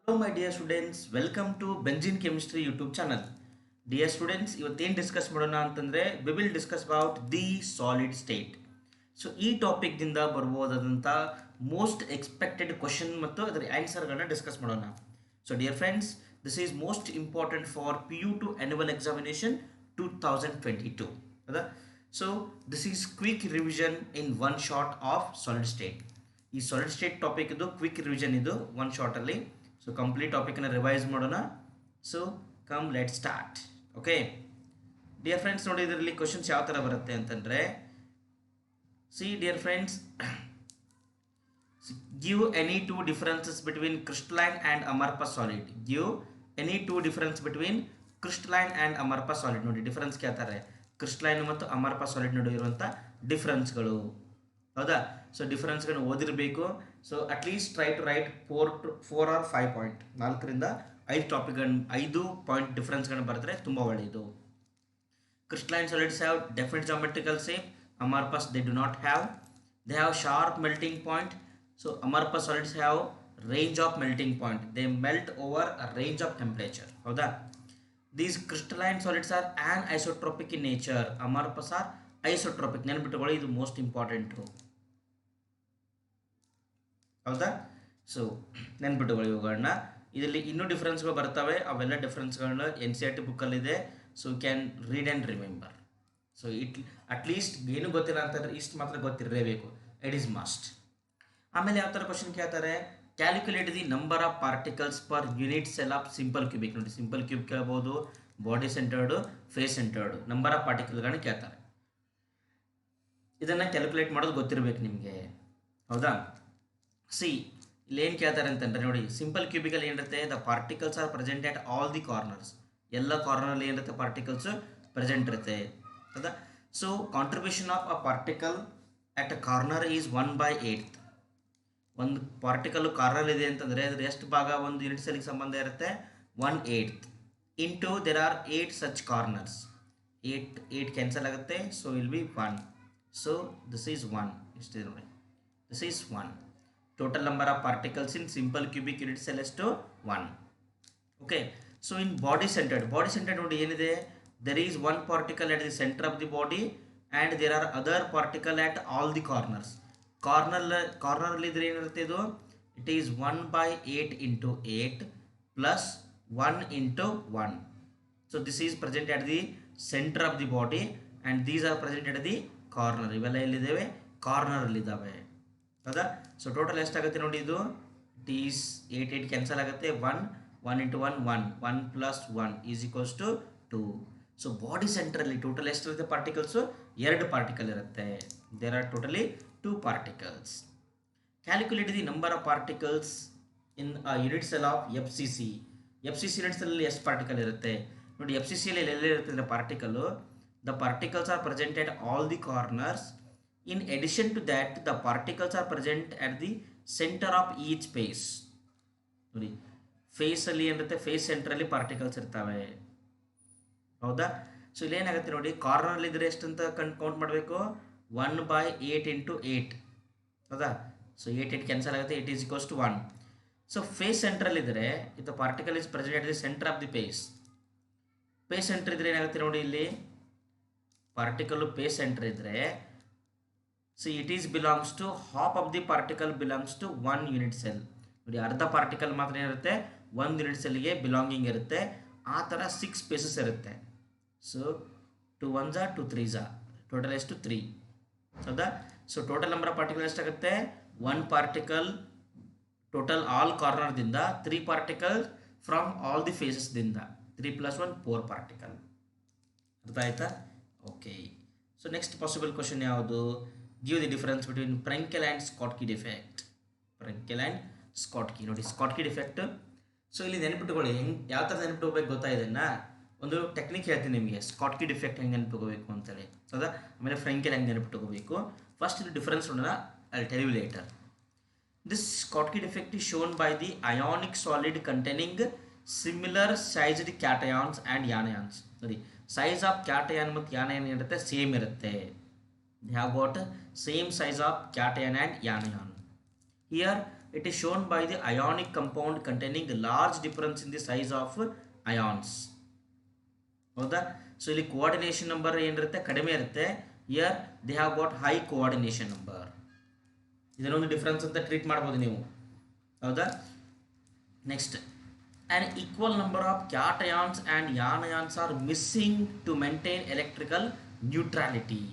Hello my dear students, welcome to Benzene Chemistry YouTube channel. Dear students, ಇವತ್ತೇನು discuss ಮಾಡೋಣ ಅಂತಂದ್ರೆ we will discuss about the solid state. So ಈ topic ದಿಂದ ಬರಬಹುದಾದಂತ most expected question ಮತ್ತು ಅದರ ಆನ್ಸರ್ಗಳನ್ನ discuss ಮಾಡೋಣ. So dear friends, this is most important for PU2 annual examination 2022. ಹೌದಾ? So this is quick revision in one shot of solid state. ಈ solid state topic ಇದು quick revision, ಇದು one shot ಅಲ್ಲಿ. So complete ಟಾಪಿಕ್ನ revise ಮಾಡೋಣ. So come let start. Okay dear friends, ನೋಡಿ ಇದರಲ್ಲಿ questions ಯಾವ ಥರ ಬರುತ್ತೆ ಅಂತಂದರೆ, see dear friends, give any two differences between crystalline and amorphous solid. Give any two difference between crystalline and amorphous solid. ನೋಡಿ difference ಕೇಳ್ತಾರೆ, crystalline ಮತ್ತು amorphous solid ನಡುವೆ ಇರುವಂಥ ಡಿಫರೆನ್ಸ್ಗಳು. ಹೌದಾ? ಸೊ ಡಿಫರೆನ್ಸ್ಗಳನ್ನ ಓದಿರಬೇಕು. So at least try to write 4 or 5 point, 4ರಿಂದ 5 ಟಾಪಿಕ್ಗಳನ್ನ 5 ಪಾಯಿಂಟ್ ಡಿಫರೆನ್ಸ್ಗಳನ್ನ ಬರೆದ್ರೆ ತುಂಬ ಒಳ್ಳೆಯದು. Crystalline solids have definite geometrical shape. Amorphous they do not have. They have sharp melting point. So amorphous solids have range of melting point. They melt over a range of temperature. ಹೌದಾ? These crystalline solids are anisotropic in nature. Amorphous are isotropic. ನೆನಪಿಟ್ಟುಕೊಳ್ಳಿ, ಇದು most important. ಹೌದಾ? So ನೆನ್ಪಿಟ್ಟುಕೊಳ್ಳಿ ಇವುಗಳನ್ನ. ಇದರಲ್ಲಿ ಇನ್ನೂ ಡಿಫ್ರೆನ್ಸ್ಗಳು ಬರ್ತವೆ, ಅವೆಲ್ಲ ಡಿಫ್ರೆನ್ಸ್ಗಳನ್ನ NCERT ಬುಕ್ಕಲ್ಲಿದೆ. So can read and remember. So at least ಏನು ಗೊತ್ತಿಲ್ಲ ಅಂತಂದರೆ ಇಷ್ಟು ಮಾತ್ರ ಗೊತ್ತಿರಲೇಬೇಕು. It is must. ಆಮೇಲೆ ಯಾವ ಥರ ಕ್ವಶನ್ ಕೇಳ್ತಾರೆ, calculate the number of particles per unit cell of simple cubic. ನೋಡಿ, ಸಿಂಪಲ್ ಕ್ಯೂಬ್ ಕೇಳ್ಬೋದು, ಬಾಡಿ ಸೆಂಟರ್ಡು, ಫೇಸ್ ಸೆಂಟರ್ಡು, ನಂಬರ್ ಆಫ್ ಪಾರ್ಟಿಕಲ್ಗಳನ್ನ ಕೇಳ್ತಾರೆ. ಇದನ್ನು ಕ್ಯಾಲ್ಕುಲೇಟ್ ಮಾಡೋದು ಗೊತ್ತಿರಬೇಕು ನಿಮಗೆ. ಹೌದಾ? ಸಿ ಇಲ್ಲಿ ಏನು ಕೇಳ್ತಾರೆ ಅಂತಂದರೆ, ನೋಡಿ ಸಿಂಪಲ್ ಕ್ಯೂಬಿಕಲ್ಲಿ ಏನಿರುತ್ತೆ, the particles are present at all the corners. ಎಲ್ಲ ಕಾರ್ನರಲ್ಲಿ ಏನಿರುತ್ತೆ, ಪಾರ್ಟಿಕಲ್ಸು ಪ್ರೆಸೆಂಟ್ ಇರುತ್ತೆ. ಹೌದಾ? So contribution of a particle at a corner is 1/8. ಒಂದು ಪಾರ್ಟಿಕಲ್ ಕಾರ್ನರ್ ಇದೆ ಅಂತಂದರೆ ಅದ್ರ ಎಷ್ಟು ಭಾಗ ಒಂದು ಯೂನಿಟ್ ಸೆಲ್ಗೆ ಸಂಬಂಧ ಇರುತ್ತೆ, 1/8 into there are 8 such corners. 8 cancel ಆಗುತ್ತೆ. So will be 1. So this is 1. ಇಷ್ಟಿದೆ ನೋಡಿ, this is 1. Total number of particles in simple cubic unit cell ಎಷ್ಟು, 1. Okay. So in body centred ನೋಡಿ ಏನಿದೆ, there is 1 particle at the centre of the body and there are other particle at all the corners. ಕಾರ್ನರಲ್ಲಿ ಇದ್ರೆ ಏನಿರುತ್ತೆ, ಇದು it is 1/8 into 8 plus 1 into 1. So this is present at the centre of the body and these are present at the corner. ಇವೆಲ್ಲ ಎಲ್ಲಿದ್ದಾವೆ, ಕಾರ್ನರಲ್ಲಿದ್ದಾವೆ. ಹೌದಾ? So total ಎಷ್ಟಾಗುತ್ತೆ ನೋಡಿ, ಇದು it is 8 cancel ಆಗುತ್ತೆ. 1 into 1 1 plus 1 is equals to 2. So body ಸೆಂಟ್ರಲ್ಲಿ total ಎಷ್ಟಿರುತ್ತೆ particles, 2 particle ಇರುತ್ತೆ. There are totally 2 particles. Calculate the number of particles in unit cell of FCC. Unit ಸೆಲ್ಲಲ್ಲಿ ಎಷ್ಟು ಪಾರ್ಟಿಕಲ್ ಇರುತ್ತೆ ನೋಡಿ. FCCಯಲ್ಲಿ ಎಲ್ಲೆಲ್ಲಿ ಇರುತ್ತೆ ಅಂದರೆ particle, the particles are present at all the corners. In addition to that, the particles are present at the center of each face. ನೋಡಿ, ಫೇಸಲ್ಲಿ ಏನಿರುತ್ತೆ, ಫೇಸ್ ಸೆಂಟ್ರಲ್ಲಿ ಪಾರ್ಟಿಕಲ್ಸ್ ಇರ್ತವೆ. ಹೌದಾ? ಸೊ ಇಲ್ಲೇನಾಗುತ್ತೆ ನೋಡಿ, ಕಾರ್ನರ್ಲಿ ಇದ್ರೆ ಎಷ್ಟಂತ ಕೌಂಟ್ ಮಾಡಬೇಕು, 1/8 ಇಂಟು 8. ಹೌದಾ? ಸೊ 8 ಕ್ಯಾನ್ಸಲ್ ಆಗುತ್ತೆ. 8 is equals to 1. So face ಸೆಂಟ್ರಲ್ಲಿ ಇದ್ದರೆ ಇದು particle is present at the centre of the face centre ಇದ್ರೆ ಏನಾಗುತ್ತೆ ನೋಡಿ, ಇಲ್ಲಿ ಪಾರ್ಟಿಕಲ್ಲು ಫೇಸ್ ಸೆಂಟರ್ ಇದ್ದರೆ, so it is belongs to half of the particle belongs to 1 unit cell. ನೋಡಿ, ಅರ್ಧ ಪಾರ್ಟಿಕಲ್ ಮಾತ್ರ ಏನಿರುತ್ತೆ, 1 ಯೂನಿಟ್ ಸೆಲ್ಗೆ ಬಿಲಾಂಗಿಂಗ್ ಇರುತ್ತೆ. ಆ ಥರ 6 ಸ್ಪೇಸಸ್ ಇರುತ್ತೆ. ಸೊ 2 1s 2 3s, ಟೋಟಲ್ ಎಷ್ಟು 3. ಹೌದಾ? So total number of particle ಎಷ್ಟಾಗುತ್ತೆ, 1 ಪಾರ್ಟಿಕಲ್ ಟೋಟಲ್ ಆಲ್ ಕಾರ್ನರ್ದಿಂದ, 3 ಪಾರ್ಟಿಕಲ್ ಫ್ರಮ್ ಆಲ್ ದಿ ಫೇಸಸ್ದಿಂದ. 3 + 1 4 ಪಾರ್ಟಿಕಲ್. ಅರ್ಥ ಆಯ್ತಾ? Okay. So next possible question ಯಾವುದು, give the difference between Frenkel and Schottky defect. Frenkel and Schottky. ನೋಡಿ, Schottky defect. So ಇಲ್ಲಿ ನೆನಪಿಟ್ಟುಕೊಳ್ಳಿ, ಯಾವ ಥರ ನೆನಪಿಟ್ಕೋಬೇಕು ಗೊತ್ತಾ, ಇದನ್ನು ಒಂದು ಟೆಕ್ನಿಕ್ ಹೇಳ್ತೀನಿ ನಿಮಗೆ. ಸ್ಕಾಟ್ಕಿ ಡಿಫೆಕ್ಟ್ ಹೆಂಗೆ ನೆನಪಿಟ್ಕೋಬೇಕು ಅಂತೇಳಿ. ಹೌದಾ? ಆಮೇಲೆ ಫ್ರೆಂಕೆಲ್ ಹೆಂಗೆ ನೆನಪಿಟ್ಕೋಬೇಕು. ಫಸ್ಟ್ ಇದು ಡಿಫರೆನ್ಸ್ ನೋಡೋಣ, I will tell you later. This Schottky defect is shown by the ionic solid containing similar sized cations and anions. ನೋಡಿ, ಸೈಜ್ ಆಫ್ ಕ್ಯಾಟಯಾನ್ ಮತ್ತು ಯಾನಯಾನ್ ಏನಿರುತ್ತೆ, ಸೇಮ್ ಇರುತ್ತೆ. They have got same size of cation and anion. Here it is shown by the ionic compound containing large difference in the size of ions. ಹೌದಾ? So ಇಲ್ಲಿ coordination number ಏನಿರುತ್ತೆ ಕಡಿಮೆ ಇರುತ್ತೆ. Here they have got high coordination number. ಇದನ್ನೊಂದು difference ಅಂತ treat ಮಾಡ್ಬೋದು ನೀವು. ಹೌದಾ? Next, an equal number of cations and anions are missing to maintain electrical neutrality.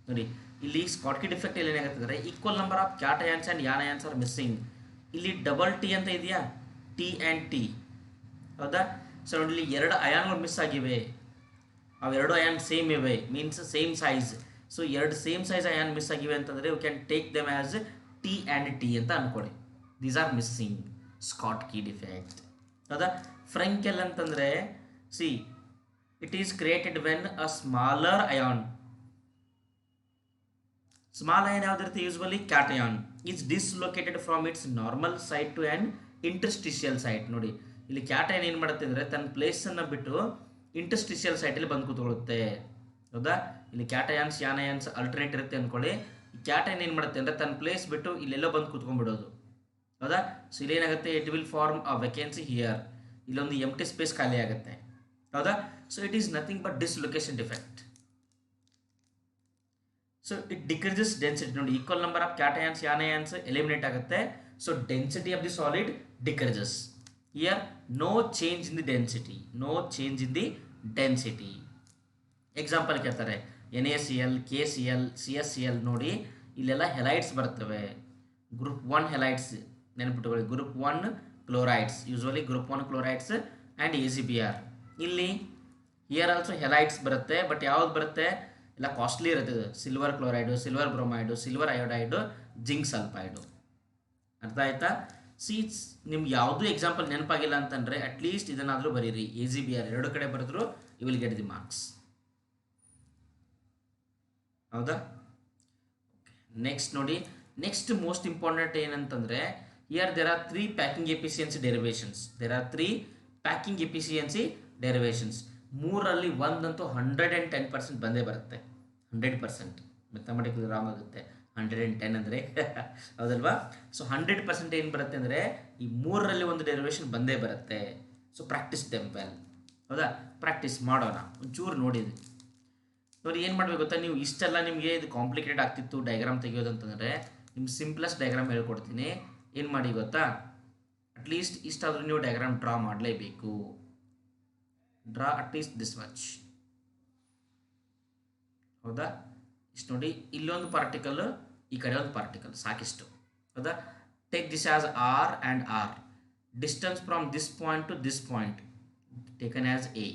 ನೋಡಿ ಇಲ್ಲಿ ಸ್ಕಾಟ್ಕಿ ಡಿಫೆಕ್ಟ್ ಇಲ್ಲಿ ಏನಾಗುತ್ತೆ, equal number of cations and anions are missing. ಇಲ್ಲಿ ಡಬಲ್ ಟಿ ಅಂತ ಇದೆಯಾ, ಟಿ ಆ್ಯಂಡ್ ಟಿ. ಹೌದಾ? ಸೊ ನೋಡಿ ಇಲ್ಲಿ ಎರಡು ಅಯಾನ್ಗಳು ಮಿಸ್ ಆಗಿವೆ. ಅವೆರಡು ಅಯಾನ್ ಸೇಮ್ ಇವೆ, ಮೀನ್ಸ್ ಸೇಮ್ ಸೈಜ್. ಸೊ ಎರಡು ಸೇಮ್ ಸೈಜ್ ಅಯಾನ್ ಮಿಸ್ ಆಗಿವೆ ಅಂತಂದರೆ you can take them as T and T ಅಂತ ಅನ್ಕೊಳ್ಳಿ. These are missing, Schottky defect. ಹೌದಾ? ಫ್ರೆಂಕೆಲ್ ಅಂತಂದರೆ see it is created when a smaller ion, small ion ಯಾವುದಿರುತ್ತೆ, usually cation, is dislocated from its normal site to an interstitial site. ನೋಡಿ ಇಲ್ಲಿ cation ಏನು ಮಾಡುತ್ತೆ ಅಂದರೆ ತನ್ನ ಪ್ಲೇಸನ್ನು ಬಿಟ್ಟು ಇಂಟರ್ಸ್ಟಿಷಿಯಲ್ ಸೈಟಲ್ಲಿ ಬಂದು ಕೂತ್ಕೊಳ್ಳುತ್ತೆ. ಹೌದಾ? ಇಲ್ಲಿ ಕ್ಯಾಟಯಾನ್ಸ್ ಯಾನಯಾನ್ಸ್ ಅಲ್ಟರ್ನೇಟ್ ಇರುತ್ತೆ ಅಂದ್ಕೊಳ್ಳಿ. ಈ ಕ್ಯಾಟಯಾನ್ ಏನು ಮಾಡುತ್ತೆ ಅಂದರೆ ತನ್ನ ಪ್ಲೇಸ್ ಬಿಟ್ಟು ಇಲ್ಲೆಲ್ಲೋ ಬಂದು ಕೂತ್ಕೊಂಡ್ಬಿಡೋದು. ಹೌದಾ? ಸೊ ಇಲ್ಲಿ ಏನಾಗುತ್ತೆ, it will form a vacancy here. ಇಲ್ಲೊಂದು ಎಂಟಿ ಸ್ಪೇಸ್ ಖಾಲಿ ಆಗುತ್ತೆ. ಹೌದಾ? So it is nothing but dislocation defect. So it decreases density. ನೋಡಿ equal number of cations anions eliminate ಆಗುತ್ತೆ. So density of the solid decreases. Here no change in the density, no change in the density. Example ಕೇಳ್ತಾರೆ, NaCl, KCl, CSCl. ನೋಡಿ ಇಲ್ಲೆಲ್ಲ halides ಬರ್ತವೆ. Group 1 halides ನೆನಪಿಟ್ಟುಕೊಳ್ಳಿ, group 1 chlorides, usually group 1 chlorides and AgBr. ಇಲ್ಲಿ here also halides ಬರುತ್ತೆ, but ಯಾವ್ದು ಬರುತ್ತೆ, ಎಲ್ಲ ಕಾಸ್ಟ್ಲಿ ಇರುತ್ತೆ. Silver chloride, silver bromide, silver iodide, zinc sulphide. ಅರ್ಥ ಆಯ್ತಾ? ನಿಮ್ಗೆ ಯಾವುದೂ ಎಕ್ಸಾಂಪಲ್ ನೆನಪಾಗಿಲ್ಲ ಅಂತಂದರೆ ಅಟ್ಲೀಸ್ಟ್ ಇದನ್ನಾದರೂ ಬರೀರಿ. AgBr ಎರಡು ಕಡೆ ಬರೆದ್ರು you will get the marks. ಹೌದಾ? ನೆಕ್ಸ್ಟ್ ನೋಡಿ, ನೆಕ್ಸ್ಟ್ ಮೋಸ್ಟ್ ಇಂಪಾರ್ಟೆಂಟ್ ಏನಂತಂದರೆ here there are 3 packing efficiency derivations. There are 3 packing efficiency derivations. ಮೂರಲ್ಲಿ ಒಂದಂತೂ 110% ಬಂದೇ ಬರುತ್ತೆ. 100%. ಮೆಥಮೆಟಿಕಲ್ ರಾಂಗ್ ಆಗುತ್ತೆ 110 ಅಂದರೆ ಹೌದಲ್ವಾ? ಸೊ 100% ಏನು ಬರುತ್ತೆ ಅಂದರೆ ಈ ಮೂರರಲ್ಲಿ ಒಂದು ಡೆರಿವೇಷನ್ ಬಂದೇ ಬರುತ್ತೆ. So practice them well. ಹೌದಾ? ಪ್ರಾಕ್ಟೀಸ್ ಮಾಡೋಣ ಒಂಚೂರು. ನೋಡಿದ್ವಿ ನೋಡಿ ಏನು ಮಾಡಬೇಕು ಗೊತ್ತಾ, ನೀವು ಇಷ್ಟೆಲ್ಲ ನಿಮಗೆ ಇದು ಕಾಂಪ್ಲಿಕೇಟೆಡ್ ಆಗ್ತಿತ್ತು ಡಯಾಗ್ರಾಮ್ ತೆಗೆಯೋದು ಅಂತಂದರೆ ನಿಮ್ಗೆ ಸಿಂಪ್ಲೆಸ್ಟ್ ಡಯಾಗ್ರಾಮ್ ಹೇಳ್ಕೊಡ್ತೀನಿ. ಏನು ಮಾಡಿ ಗೊತ್ತಾ, ಅಟ್ಲೀಸ್ಟ್ ಇಷ್ಟಾದರೂ ನೀವು ಡಯಾಗ್ರಾಮ್ ಡ್ರಾ ಮಾಡಲೇಬೇಕು. Draw at least this much. ಹೌದಾ? ಇಷ್ಟು ನೋಡಿ, ಇಲ್ಲೊಂದು ಪಾರ್ಟಿಕಲ್, ಈ ಕಡೆ ಒಂದು ಪಾರ್ಟಿಕಲ್, ಸಾಕಿಷ್ಟು. ಹೌದಾ? Take this as R and R. Distance from this point to this point taken as A.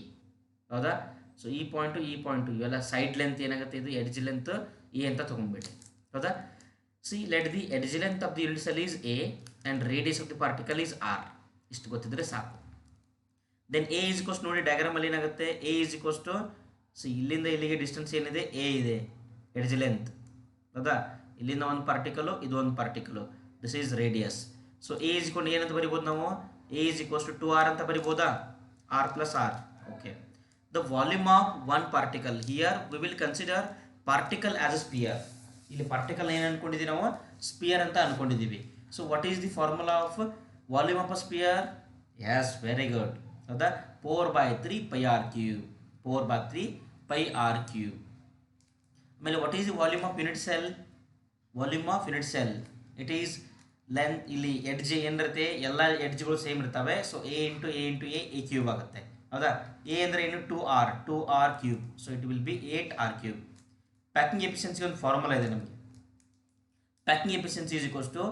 ಹೌದಾ? ಸೊ ಈ ಪಾಯಿಂಟು ಈ ಪಾಯಿಂಟು ಇವೆಲ್ಲ ಸೈಡ್ ಲೆಂತ್ ಏನಾಗುತ್ತೆ, ಇದು ಎಡ್ಜ್ ಲೆಂತ್ A ಅಂತ ತೊಗೊಂಡ್ಬಿಡಿ. ಹೌದಾ? C let the edge length of the unit cell is A and radius of the particle is R. ಇಷ್ಟು ಗೊತ್ತಿದ್ರೆ ಸಾಕು. ದೆನ್ A ಈಸ್ ಇಕ್ವಲ್ಸ್ ನೋಡಿ ಡಯಾಗ್ರಾಮಲ್ಲಿ ಏನಾಗುತ್ತೆ, A is equals to, so ಇಲ್ಲಿಂದ ಇಲ್ಲಿಗೆ ಡಿಸ್ಟೆನ್ಸ್ ಏನಿದೆ A ಇದೆ, ಎಡ್ಜ್ ಲೆಂತ್. ಹೌದಾ? ಇಲ್ಲಿಂದ ಒಂದು ಪಾರ್ಟಿಕಲು, ಇದು ಒಂದು particle, this is radius. So A is equal ಏನಂತ ಬರಿಬೋದು ನಾವು, A is equals to 2R ಅಂತ ಬರಿಬೋದಾ, R plus R. Okay. The volume of one particle, here we will consider particle as a sphere. ಇಲ್ಲಿ particle ಏನು ಅನ್ಕೊಂಡಿದ್ದೀವಿ ನಾವು, sphere ಅಂತ ಅನ್ಕೊಂಡಿದ್ದೀವಿ. So what is the formula of volume of a sphere? Yes, very good. ಹೌದಾ? 4/3 πr³. 4/3 πr³. ಆಮೇಲೆ what is the volume of unit cell? Volume of unit cell it is length. ಇಲ್ಲಿ edge ಏನಿರುತ್ತೆ, ಎಲ್ಲ ಎಡ್ಜ್ಗಳು same ಇರ್ತವೆ. So A into A ಆಗುತ್ತೆ. ಹೌದಾ? A ಅಂದರೆ ಏನು, 2R³. So it will be 8R³. Packing efficiency ಒಂದು ಫಾರ್ಮುಲಾ ಇದೆ ನಮಗೆ. Packing efficiency is equals to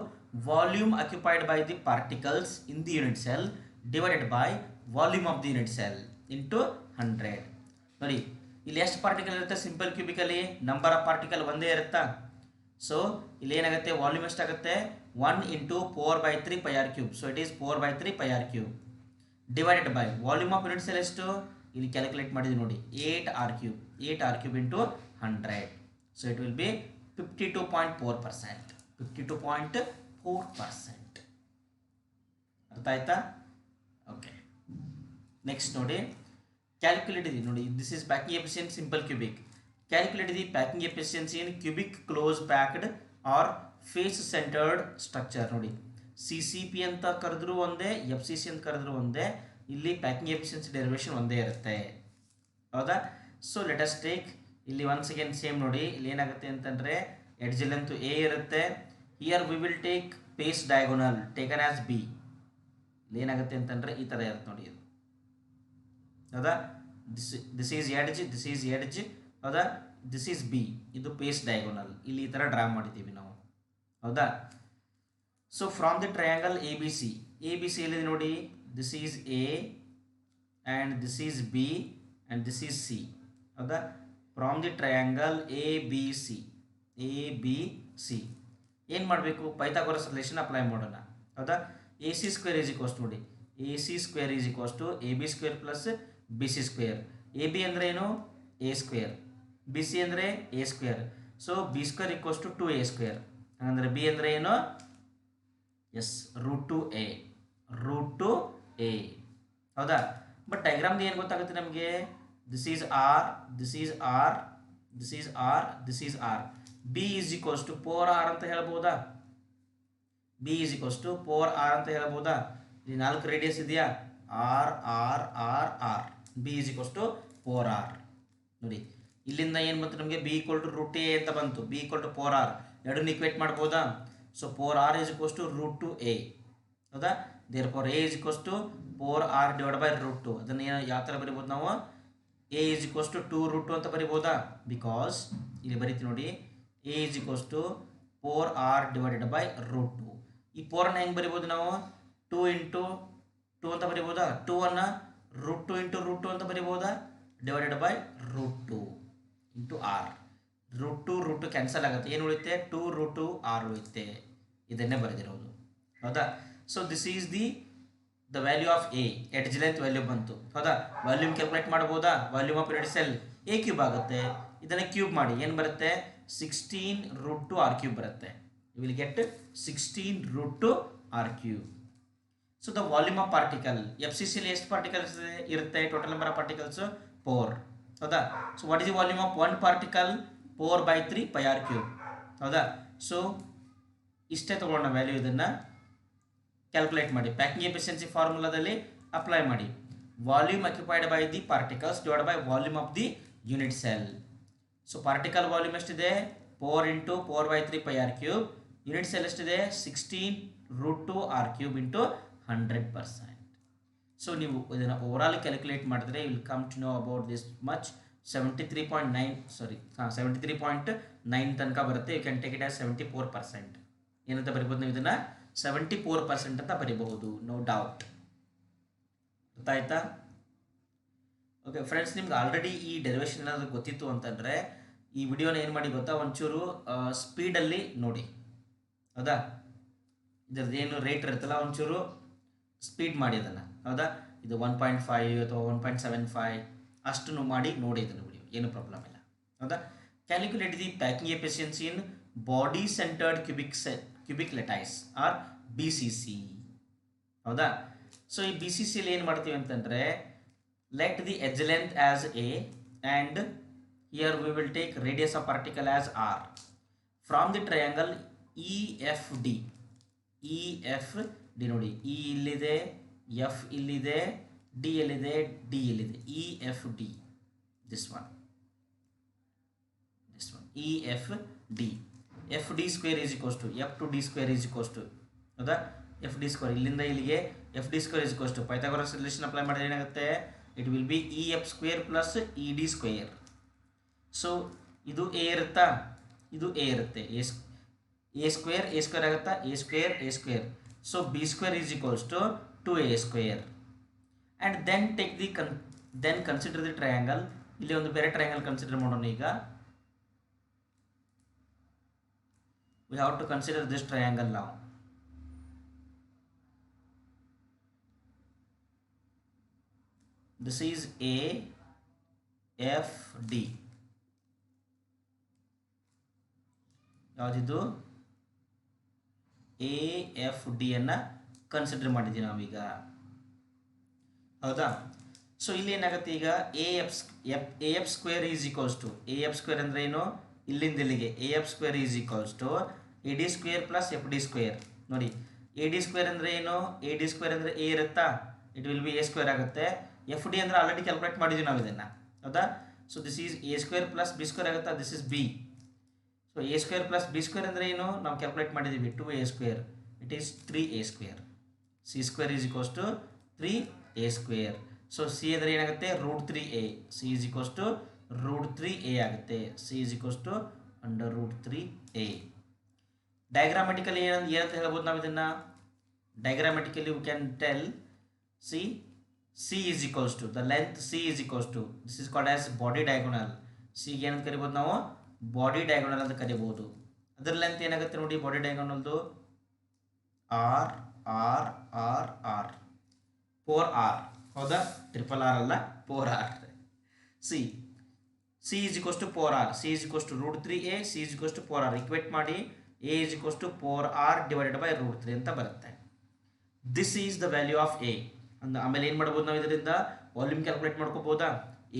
volume occupied by the particles in the unit cell divided by volume of the unit cell into 100. ನೋಡಿ ಇಲ್ಲಿ ಎಷ್ಟು particle ಇರುತ್ತೆ simple ಕ್ಯೂಬಿಕಲ್ಲಿ, number of particle ಒಂದೇ ಇರುತ್ತಾ. ಸೊ ಇಲ್ಲಿ ಏನಾಗುತ್ತೆ, ವಾಲ್ಯೂಮ್ ಎಷ್ಟಾಗುತ್ತೆ, 1 into 4/3 πr³. So it is 4/3 πr³ divided by volume of unit cell ಎಷ್ಟು, ಇಲ್ಲಿ ಕ್ಯಾಲ್ಕುಲೇಟ್ ಮಾಡಿದ್ವಿ ನೋಡಿ, 8R³ 8R³ into 100. So it will B 52.4%. 52.4%. ಅರ್ಥ ಆಯ್ತಾ? ಓಕೆ. ನೆಕ್ಸ್ಟ್ ನೋಡಿ, ಕ್ಯಾಲ್ಕುಲೇಟ್ ಇದೆ ನೋಡಿ, this is packing efficiency simple cubic. Calculate the packing efficiency in cubic close packed or face centered structure. ನೋಡಿ ಸಿ ಸಿ ಪಿ ಅಂತ ಕರೆದ್ರೂ ಒಂದೇ, F C C ಅಂತ ಕರೆದ್ರೂ ಒಂದೇ, ಇಲ್ಲಿ ಪ್ಯಾಕಿಂಗ್ ಎಫಿಷಿಯನ್ಸಿ ಡೆರಿವೇಷನ್ ಒಂದೇ ಇರುತ್ತೆ. ಹೌದಾ? ಸೊ ಲೆಟ್ ಅಸ್ ಟೇಕ್ ಇಲ್ಲಿ ಒನ್ಸ್ ಅಗೇನ್ ಸೇಮ್ ನೋಡಿ, ಇಲ್ಲಿ ಏನಾಗುತ್ತೆ ಅಂತಂದರೆ ಎಡ್ಜ್ ಲೆಂತ್ ಎ ಇರುತ್ತೆ. Here we will take face diagonal taken as b. ಇಲ್ಲಿ ಏನಾಗುತ್ತೆ ಅಂತಂದರೆ ಈ ಥರ ಇರುತ್ತೆ ನೋಡಿ ಇದು. ಹೌದಾ? This is edge, this is edge. ಹೌದಾ? ದಿಸ್ ಈಸ್ ಬಿ, ಇದು ಪೇಸ್ ಡಯಾಗೋನಲ್. ಇಲ್ಲಿ ಈ ಥರ ಡ್ರಾ ಮಾಡಿದ್ದೀವಿ ನಾವು. ಹೌದಾ? So from the triangle A B C, A B C ಎಲ್ಲಿದೆ ನೋಡಿ, this is A and this is B and this is C. ಹೌದಾ? From the triangle A B C, A B C ಏನು ಮಾಡಬೇಕು, Pythagoras relation apply ಮಾಡೋಣ. ಹೌದಾ? A C square is equals ನೋಡಿ, A C square is equals to A B square plus B C square. A B ಅಂದರೆ ಏನು, A square, B C ಅಂದರೆ A square. So B square equals to 2a square. ಹಾಗಂದರೆ B ಅಂದರೆ ಏನು, S √2a, √2a. ಹೌದಾ? But ಡಯಾಗ್ರಾಮ್ದು ಏನು ಗೊತ್ತಾಗುತ್ತೆ ನಮಗೆ, this is r, this is r, this is r, this is r. B is equals to 4r ಅಂತ ಹೇಳ್ಬೋದಾ, B is equals to 4r ಅಂತ ಹೇಳ್ಬೋದಾ. ಇಲ್ಲಿ 4 ರೇಡಿಯಸ್ ಇದೆಯಾ, r R R r, b is equals to 4r. ನೋಡಿ ಇಲ್ಲಿಂದ ಏನು ಬಂತು ನಮಗೆ, ಬಿ ಈಕ್ವಲ್ ಟು √a ಅಂತ ಬಂತು, ಬಿ ಈಕ್ವಲ್ ಟು 4r, ಎರಡನ್ನು ಇಕ್ವೇಟ್ ಮಾಡ್ಬೋದಾ. So 4r is equals to √2a. ಹೌದಾ? Therefore a is equals to 4r divide by √2. ಅದನ್ನು ಯಾವ ಥರ ಬರಿಬೋದು ನಾವು, ಎ ಈಸ್ ಈಕ್ವಲ್ಸ್ ಟು 2√2 ಅಂತ ಬರಿಬೋದಾ. ಬಿಕಾಸ್ ಇಲ್ಲಿ ಬರೀತೀವಿ ನೋಡಿ, a is equals to 4r divided by √2. ಈ 4ಅನ್ನು ಹೆಂಗೆ ಬರಿಬೋದು ನಾವು, 2 ಇಂಟು 2 ಅಂತ ಬರಿಬೋದಾ, 2ಅನ್ನು √2 ಇಂಟು √2 ಅಂತ ಬರಿಬೋದಾ, divided by √2 into R. √2 cancel ಆಗುತ್ತೆ, ಏನು ಉಳಿಯುತ್ತೆ, 2√2r ಉಳಿಯುತ್ತೆ. ಇದನ್ನೇ ಬರೆದಿರೋದು. ಹೌದಾ? So this is the value of A, edge length value ಬಂತು. ಹೌದಾ? ವಾಲ್ಯೂಮ್ ಕ್ಯಾಲ್ಕುಲೇಟ್ ಮಾಡ್ಬೋದಾ, volume of unit cell A cube ಆಗುತ್ತೆ. ಇದನ್ನು ಕ್ಯೂಬ್ ಮಾಡಿ ಏನು ಬರುತ್ತೆ, 16√2r³ ಬರುತ್ತೆ. You will get 16√2r³. So the volume of particle, F C ಸಿಲಿ ಎಷ್ಟು ಪಾರ್ಟಿಕಲ್ಸ್ ಇರುತ್ತೆ, ಟೋಟಲ್ ನಂಬರ್ ಆಫ್ ಪಾರ್ಟಿಕಲ್ಸ್ 4. ಹೌದಾ? So what is the volume of 1 particle, 4/3 πr³. ಹೌದಾ? ಸೊ ಇಷ್ಟೇ ತಗೊಳ್ಳೋಣ ವ್ಯಾಲ್ಯೂ. ಇದನ್ನು ಕ್ಯಾಲ್ಕುಲೇಟ್ ಮಾಡಿ, ಪ್ಯಾಕಿಂಗ್ ಎಫಿಷಿಯನ್ಸಿ ಫಾರ್ಮುಲಾದಲ್ಲಿ ಅಪ್ಲೈ ಮಾಡಿ. Volume occupied by the particles divide by volume of the unit cell. So particle volume ಎಷ್ಟಿದೆ, 4 into 4/3 πr³. Unit cell ಎಷ್ಟಿದೆ, 16√2r³ into 100%. So ನೀವು ಇದನ್ನು ಓವರಾಲ್ ಕ್ಯಾಲ್ಕುಲೇಟ್ ಮಾಡಿದ್ರೆ you will come to know about this much. 73.9 ತನಕ ಬರುತ್ತೆ. You can take it as 74%. ಏನಂತ ಬರಿಬೋದು ನೀವು ಇದನ್ನು, 74% ಅಂತ ಬರಿಬಹುದು, ನೋ ಡೌಟ್. ಗೊತ್ತಾಯ್ತಾ? ಓಕೆ ಫ್ರೆಂಡ್ಸ್, ನಿಮ್ಗೆ ಆಲ್ರೆಡಿ ಈ ಡೆರಿವೇಷನ್ ಏನಾದರೂ ಗೊತ್ತಿತ್ತು ಅಂತಂದರೆ ಈ ವಿಡಿಯೋನ ಏನು ಮಾಡಿ ಗೊತ್ತಾ, ಒಂಚೂರು ಸ್ಪೀಡಲ್ಲಿ ನೋಡಿ. ಹೌದಾ? ಇದ್ರದ್ದು ಏನು ರೇಟ್ ಇರುತ್ತಲ್ಲ ಒಂಚೂರು ಸ್ಪೀಡ್ ಮಾಡಿ ಅದನ್ನು. ಹೌದಾ? ಇದು 1.5 ಅಥವಾ 1.75 ಅಷ್ಟು ಮಾಡಿ ನೋಡಿ ಇದನ್ನು ವಿಡಿಯೋ, ಏನು ಪ್ರಾಬ್ಲಮ್ ಇಲ್ಲ. ಹೌದಾ? Calculate the packing efficiency in body centered cubic lattice or BCC. ಹೌದಾ? ಸೊ ಈ BCCಯಲ್ಲಿ ಏನು ಮಾಡ್ತೀವಿ ಅಂತಂದರೆ, let the edge length as A and here we will take radius of particle as R. From the triangle EFD, EFD ನೋಡಿ, E ಇಲ್ಲಿದೆ, F ಇಲ್ಲಿದೆ, D ಎಲ್ಲಿದೆ, D ಎಲ್ಲಿದೆ, EFD, this one EFD. FD square is equals to F to D square is equals to. ಹೌದಾ? FD square ಇಲ್ಲಿಂದ ಇಲ್ಲಿಗೆ FD square is equals to Pythagoras relation apply ಮಾಡಿದ್ರೆ ಏನಾಗುತ್ತೆ, it will be EF square plus ED square. So ಇದು a ಇರುತ್ತಾ, ಇದು a ಇರುತ್ತೆ, a square ಆಗುತ್ತಾ, a square. So B square is equals to 2a square. And then consider the triangle. ಇಲ್ಲಿ ಒಂದು ಬೇರೆ ಟ್ರಯಾಂಗಲ್ ಕನ್ಸಿಡರ್ ಮಾಡೋಣ. ಈಗ we have to consider this triangle now. This is AFD. ಯಾವುದಿದು, AFD ಅನ್ನು consider ಮಾಡಿದ್ದೀವಿ ನಾವೀಗ. ಹೌದಾ? ಸೊ ಇಲ್ಲಿ ಏನಾಗುತ್ತೆ, ಈಗ AF square is equals to, AF square ಅಂದರೆ ಏನು, ಇಲ್ಲಿಂದ ಇಲ್ಲಿಗೆ AF square is equals to AD square plus FD square. ನೋಡಿ ಎ ಡಿ ಸ್ಕ್ವೇರ್ ಅಂದರೆ ಏನು, ಎ ಡಿ ಸ್ಕ್ವೇರ್ ಅಂದರೆ ಎ ಇರುತ್ತಾ, it will be a square ಆಗುತ್ತೆ. ಎಫ್ ಡಿ ಅಂದರೆ ಆಲ್ರೆಡಿ ಕ್ಯಾಲ್ಕುಲೇಟ್ ಮಾಡಿದ್ವಿ ನಾವು ಇದನ್ನು, ಹೌದಾ. So this is a square plus B square ಆಗುತ್ತಾ, this is B. So A square plus B square ಅಂದರೆ ಏನು, ನಾವು ಕ್ಯಾಲ್ಕುಲೇಟ್ ಮಾಡಿದ್ದೀವಿ 2a square, it is 3a square. C square is equals to 3a square. So C ಅಂದರೆ ಏನಾಗುತ್ತೆ, √3a. C is equals to √3a ಆಗುತ್ತೆ. C is equals to √3a. Diagrammatically ಏನಂತ ಹೇಳ್ಬೋದು ನಾವು ಇದನ್ನು, diagrammatically you can tell C is equals to the length, C is equals to, this is called as body diagonal. ಸಿಗೆ ಏನಂತ ಕರಿಬೋದು ನಾವು, body diagonal ಅಂತ ಕರಿಬೋದು. ಅದರ ಲೆಂತ್ ಏನಾಗುತ್ತೆ ನೋಡಿ, ಬಾಡಿ ಡಯಾಗೋನಲ್ದು R R R R 4r, ಹೌದಾ, ಟ್ರಿಪಲ್ ಆರ್ ಅಲ್ಲ 4r. C is equals to 4r, C is equals to √3a, C is equals to 4r. Equate ಮಾಡಿ a is equals to 4r divided by √3 ಅಂತ ಬರುತ್ತೆ. This is the value of a. ಆಮೇಲೆ ಏನು ಮಾಡ್ಬೋದು ನಾವು ಇದರಿಂದ, volume calculate ಮಾಡ್ಕೋಬೋದಾ,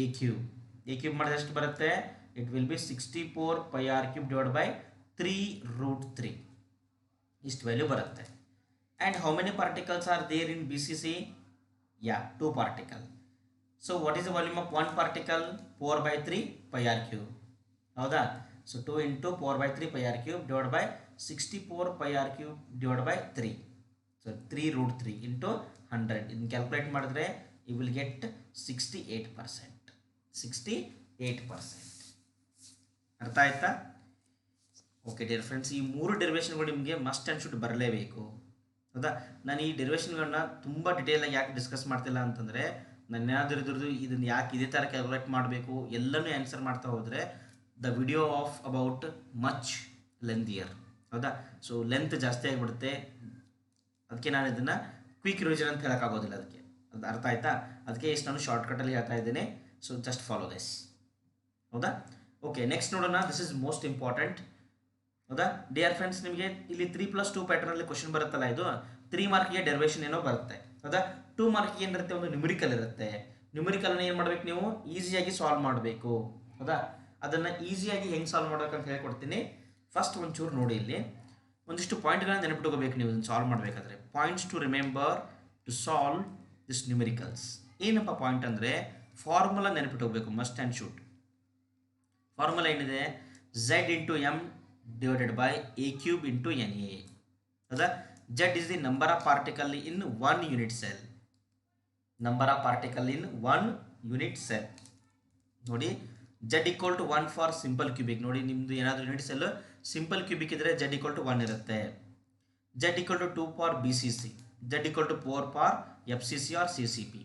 A cube ಮಾಡಿದ್ರೆ ಎಷ್ಟು ಬರುತ್ತೆ, it will be 64 pi r³ divide by 3√3. ಇಷ್ಟು ವ್ಯಾಲ್ಯೂ ಬರುತ್ತೆ. And how many particles are there in B C C, yeah 2 particle. So what is the volume of 1 particle, 4/3 pi r³, ಹೌದಾ. So 2 × 4/3 pi r³ divide by 64 pi r³ divide by 3. So 3√3 into 100. ಇದನ್ನು calculate ಮಾಡಿದ್ರೆ you will get 68%. 68%. ಅರ್ಥ ಆಯ್ತಾ? Okay dear friends, ಈ 3 ಡೆರಿವೇಷನ್ಗಳು ನಿಮಗೆ must and should ಬರಲೇಬೇಕು, ಹೌದಾ. ನಾನು ಈ ಡೆರಿವೇಷನ್ಗಳನ್ನ ತುಂಬ ಡಿಟೇಲಾಗಿ ಯಾಕೆ ಡಿಸ್ಕಸ್ ಮಾಡ್ತಿಲ್ಲ ಅಂತಂದರೆ, ನಾನು ಏನಾದರೂ ಇದ್ರದ್ದು ಇದನ್ನು ಯಾಕೆ ಇದೇ ಥರ ಕ್ಯಾಲ್ಕುಲೇಟ್ ಮಾಡಬೇಕು ಎಲ್ಲನೂ ಆನ್ಸರ್ ಮಾಡ್ತಾ ಹೋದರೆ the video of about much lengthier, ಹೌದಾ. ಸೊ ಲೆಂತ್ ಜಾಸ್ತಿ ಆಗಿಬಿಡುತ್ತೆ. ಅದಕ್ಕೆ ನಾನು ಇದನ್ನು ಕ್ವಿಕ್ ರಿವಿಷನ್ ಅಂತ ಹೇಳೋಕ್ಕಾಗೋದಿಲ್ಲ, ಅದಕ್ಕೆ ಅದು ಅರ್ಥ ಆಯ್ತಾ. ಅದಕ್ಕೆ ಇಷ್ಟು ನಾನು ಶಾರ್ಟ್ಕಟಲ್ಲಿ ಹೇಳ್ತಾ ಇದ್ದೇನೆ. ಸೊ ಜಸ್ಟ್ ಫಾಲೋ ದಿಸ್, ಹೌದಾ. ಓಕೆ, ನೆಕ್ಸ್ಟ್ ನೋಡೋಣ. ದಿಸ್ ಇಸ್ ಮೋಸ್ಟ್ ಇಂಪಾರ್ಟೆಂಟ್, ಹೌದಾ. ಡಿಯರ್ ಫ್ರೆಂಡ್ಸ್, ನಿಮಗೆ ಇಲ್ಲಿ 3+2 ಪ್ಯಾಟರ್ನಲ್ಲಿ ಕ್ವಶನ್ ಬರುತ್ತಲ್ಲ, ಇದು 3 ಮಾರ್ಕ್ಗೆ ಡೆರಿವೇಷನ್ ಏನೋ ಬರುತ್ತೆ, ಹೌದಾ. 2 ಮಾರ್ಕ್ಗೆ ಏನಿರುತ್ತೆ, ಒಂದು ನ್ಯೂಮರಿಕಲ್ ಇರುತ್ತೆ. ನ್ಯೂಮರಿಕಲ್ನ ಏನು ಮಾಡಬೇಕು, ನೀವು ಈಸಿಯಾಗಿ ಸಾಲ್ವ್ ಮಾಡಬೇಕು, ಹೌದಾ. ಅದನ್ನು ಈಸಿಯಾಗಿ ಹೆಂಗೆ ಸಾಲ್ವ್ ಮಾಡ್ಬೇಕಂತ ಹೇಳ್ಕೊಡ್ತೀನಿ. ಫಸ್ಟ್ ಒಂಚೂರು ನೋಡಿ, ಇಲ್ಲಿ ಒಂದಿಷ್ಟು ಪಾಯಿಂಟ್ಗಳನ್ನ ನೆನಪಿಟ್ಕೋಬೇಕು ನೀವು ಇದನ್ನು ಸಾಲ್ವ್ ಮಾಡಬೇಕಾದ್ರೆ. Points to remember to solve this numericals. ಏನಪ್ಪ ಪಾಯಿಂಟ್ ಅಂದರೆ, ಫಾರ್ಮುಲಾ ನೆನಪಿಟ್ಕೋಬೇಕು, ಮಸ್ಟ್ ಆ್ಯಂಡ್ ಶುಡ್. ಫಾರ್ಮುಲಾ ಏನಿದೆ, z × m divided by a³ into na, ಹೌದಾ. z is the number of particle in 1 unit cell. Number of particle in 1 unit cell. ನೋಡಿ, z = 1 for simple cubic. ನೋಡಿ, ನಿಮ್ಮದು ಏನಾದರೂ unit cell simple cubic ಇದ್ದರೆ z = 1 ಇರುತ್ತೆ. z = 2 for B C C, z = 4 for F C C or C C P,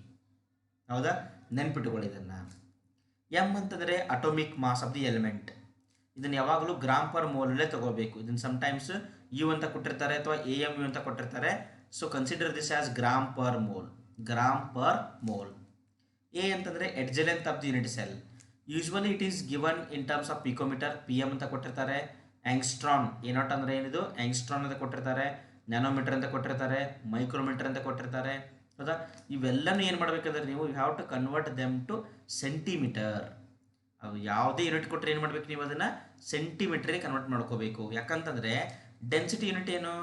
ಹೌದಾ. ನೆನ್ಪಿಟ್ಟುಕೊಳ್ಳಿ ಇದನ್ನು. M ಅಂತಂದರೆ atomic mass of the element. ಇದನ್ನು ಯಾವಾಗಲೂ ಗ್ರಾಮ್ ಪರ್ ಮೋಲಲ್ಲೇ ತಗೋಬೇಕು. ಇದನ್ನು ಸಮಟೈಮ್ಸ್ ಯು ಅಂತ ಕೊಟ್ಟಿರ್ತಾರೆ ಅಥವಾ AMU ಅಂತ ಕೊಟ್ಟಿರ್ತಾರೆ. So consider this as gram per mole, gram per mole. A ಅಂತಂದರೆ edge length of the unit cell. Usually it is given in terms of picometre, PM ಅಂತ ಕೊಟ್ಟಿರ್ತಾರೆ. ಆಂಗ್ಸ್ಟ್ರಾನ್, ಏನೋಟ್ ಅಂದರೆ ಏನಿದು, ಆಂಗ್ಸ್ಟ್ರಾನ್ ಅಂತ ಕೊಟ್ಟಿರ್ತಾರೆ. ನ್ಯಾನೋಮೀಟರ್ ಅಂತ ಕೊಟ್ಟಿರ್ತಾರೆ, ಮೈಕ್ರೋಮೀಟರ್ ಅಂತ ಕೊಟ್ಟಿರ್ತಾರೆ, ಹೌದಾ. ಇವೆಲ್ಲನೂ ಏನು ಮಾಡಬೇಕಂದ್ರೆ ನೀವು you have to convert them to centimeter. ಅದು ಯಾವುದೇ ಯೂನಿಟ್ ಕೊಟ್ಟರೆ ಏನು ಮಾಡಬೇಕು, ನೀವು ಅದನ್ನು ಸೆಂಟಿಮೀಟ್ರಿಗೆ ಕನ್ವರ್ಟ್ ಮಾಡ್ಕೋಬೇಕು. ಯಾಕಂತಂದರೆ ಡೆನ್ಸಿಟಿ ಯೂನಿಟ್ ಏನು,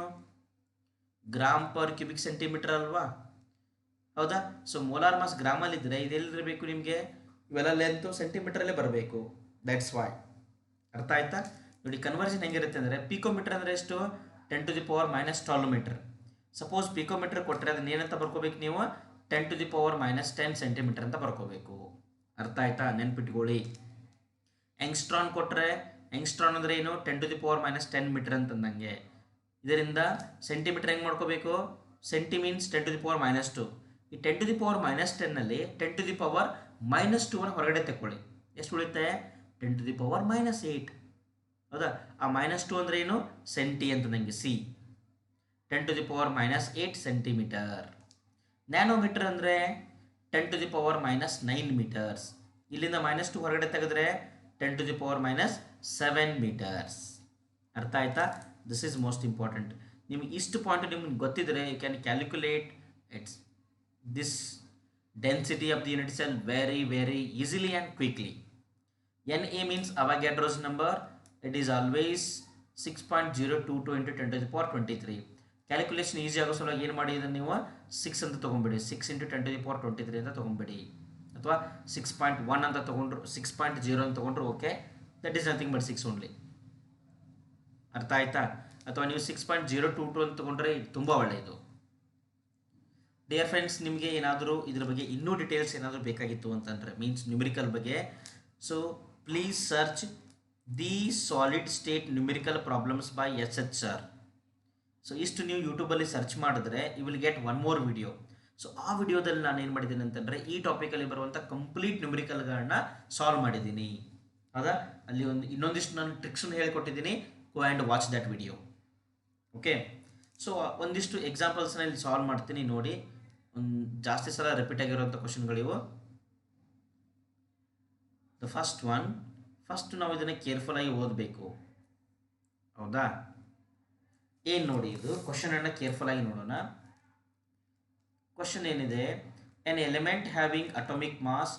ಗ್ರಾಮ್ ಪರ್ ಕ್ಯೂಬಿಕ್ ಸೆಂಟಿಮೀಟರ್ ಅಲ್ವಾ, ಹೌದಾ. ಸೊ ಮೋಲಾರ್ ಮಾಸ್ ಗ್ರಾಮಲ್ಲಿದ್ದರೆ ಇದೆಲ್ಲಿರಬೇಕು ನಿಮಗೆ, ಇವೆಲ್ಲ ಲೆಂತು ಸೆಂಟಿಮೀಟ್ರಲ್ಲೇ ಬರಬೇಕು. That's why. ಅರ್ಥ ಆಯ್ತಾ. ನೋಡಿ, ಕನ್ವರ್ಷನ್ ಹೆಂಗಿರುತ್ತೆ ಅಂದರೆ, ಪಿಕೋಮೀಟರ್ ಅಂದರೆ ಎಷ್ಟು, 10⁻⁻12 ಮೀಟರ್. ಸಪೋಸ್ ಪಿಕೋಮೀಟರ್ ಕೊಟ್ಟರೆ ಅದನ್ನ ಏನಂತ ಬರ್ಕೋಬೇಕು ನೀವು, 10⁻10 ಸೆಂಟಿಮೀಟರ್ ಅಂತ ಬರ್ಕೋಬೇಕು. ಅರ್ಥ ಆಯ್ತಾ, ನೆನ್ಪಿಟ್ಕೊಳ್ಳಿ. ಆಂಗ್ಸ್ಟ್ರಾನ್ ಕೊಟ್ಟರೆ, ಆಂಗ್ಸ್ಟ್ರಾನ್ ಅಂದರೆ ಏನು, 10⁻10 ಮೀಟರ್ ಅಂತಂದಂಗೆ. ಇದರಿಂದ ಸೆಂಟಿಮೀಟರ್ ಹೆಂಗೆ ಮಾಡ್ಕೋಬೇಕು, ಸೆಂಟಿ ಮೀನ್ಸ್ 10⁻². ಈ 10⁻10ನಲ್ಲಿ 10⁻⁻2 ಹೊರಗಡೆ ತೆಕ್ಕೊಳ್ಳಿ. ಎಷ್ಟು ಉಳಿಯುತ್ತೆ, 10⁻⁻8, ಹೌದಾ. ಆ -2 ಅಂದರೆ ಏನು, ಸೆಂಟಿ ಅಂತಂದಂಗೆ, ಸಿ 10⁻⁻8 ಸೆಂಟಿಮೀಟರ್. ನ್ಯಾನೋಮೀಟರ್ ಅಂದರೆ 10⁻⁻9 ಮೀಟರ್ಸ್. ಇಲ್ಲಿಂದ -2 ಹೊರಗಡೆ ತೆಗೆದ್ರೆ 10⁻⁻7 ಮೀಟರ್ಸ್. ಅರ್ಥ ಆಯ್ತಾ. This is most important. ನಿಮ್ಗೆ ಇಷ್ಟು ಪಾಯಿಂಟ್ ನಿಮ್ಗೆ ಗೊತ್ತಿದ್ರೆ you can calculate it's this density of the unit cell very easily and quickly. Na means Avogadro's number. It is always 6.022 × 10⁻23. Calculation easy ಆಗೋ ಸಲುವಾಗಿ ಏನು ಮಾಡಿ ಇದನ್ನು ನೀವು 6 ಅಂತ ತೊಗೊಂಬಿಡಿ. 6 × 10⁻23 ಅಂತ ತೊಗೊಂಬಿಡಿ, ಅಥವಾ 6.1 ಅಂತ ತೊಗೊಂಡ್ರು, 6.0 ಅಂತ ತೊಗೊಂಡ್ರು okay, that is nothing but 6 only. ಅರ್ಥ ಆಯ್ತಾ? ಅಥವಾ ನೀವು 6.022 ಅಂತ ತೊಗೊಂಡ್ರೆ ತುಂಬ ಒಳ್ಳೆಯದು. ಡಿಯರ್ ಫ್ರೆಂಡ್ಸ್, ನಿಮಗೆ ಏನಾದರೂ ಇದ್ರ ಬಗ್ಗೆ ಇನ್ನೂ ಡೀಟೇಲ್ಸ್ ಏನಾದರೂ ಬೇಕಾಗಿತ್ತು ಅಂತಂದರೆ, ಮೀನ್ಸ್ ನ್ಯೂಮರಿಕಲ್ ಬಗ್ಗೆ, so please search the solid state numerical problems by H sir. ಸೊ ಇಷ್ಟು ನೀವು ಯೂಟ್ಯೂಬಲ್ಲಿ ಸರ್ಚ್ ಮಾಡಿದ್ರೆ you will get one more video. So ಆ ವಿಡಿಯೋದಲ್ಲಿ ನಾನು ಏನು ಮಾಡಿದ್ದೀನಿ ಅಂತಂದರೆ ಈ ಟಾಪಿಕಲ್ಲಿ ಬರುವಂಥ ಕಂಪ್ಲೀಟ್ ನ್ಯೂಮರಿಕಲ್ಗಳನ್ನ ಸಾಲ್ವ್ ಮಾಡಿದ್ದೀನಿ. ಹೌದಾ? ಅಲ್ಲಿ ಇನ್ನೊಂದಿಷ್ಟು ನಾನು ಟ್ರಿಕ್ಸನ್ನು ಹೇಳ್ಕೊಟ್ಟಿದ್ದೀನಿ. Go and watch that video. Okay, so ಒಂದಿಷ್ಟು ಎಕ್ಸಾಂಪಲ್ಸ್ನ ಇಲ್ಲಿ ಸಾಲ್ವ್ ಮಾಡ್ತೀನಿ ನೋಡಿ. ಒಂದು ಜಾಸ್ತಿ ಸಲ ರಿಪೀಟ್ ಆಗಿರುವಂಥ ಕ್ವಶನ್ಗಳಿವು. ದ ಫಸ್ಟ್ ಒನ್, ಫಸ್ಟ್ ನಾವು ಇದನ್ನು ಕೇರ್ಫುಲ್ಲಾಗಿ ಓದಬೇಕು. ಹೌದಾ? ಏನು ನೋಡಿ, ಇದು ಕ್ವಶನನ್ನು ಕೇರ್ಫುಲ್ಲಾಗಿ ನೋಡೋಣ. ಕ್ವಶನ್ ಏನಿದೆ, an element having atomic mass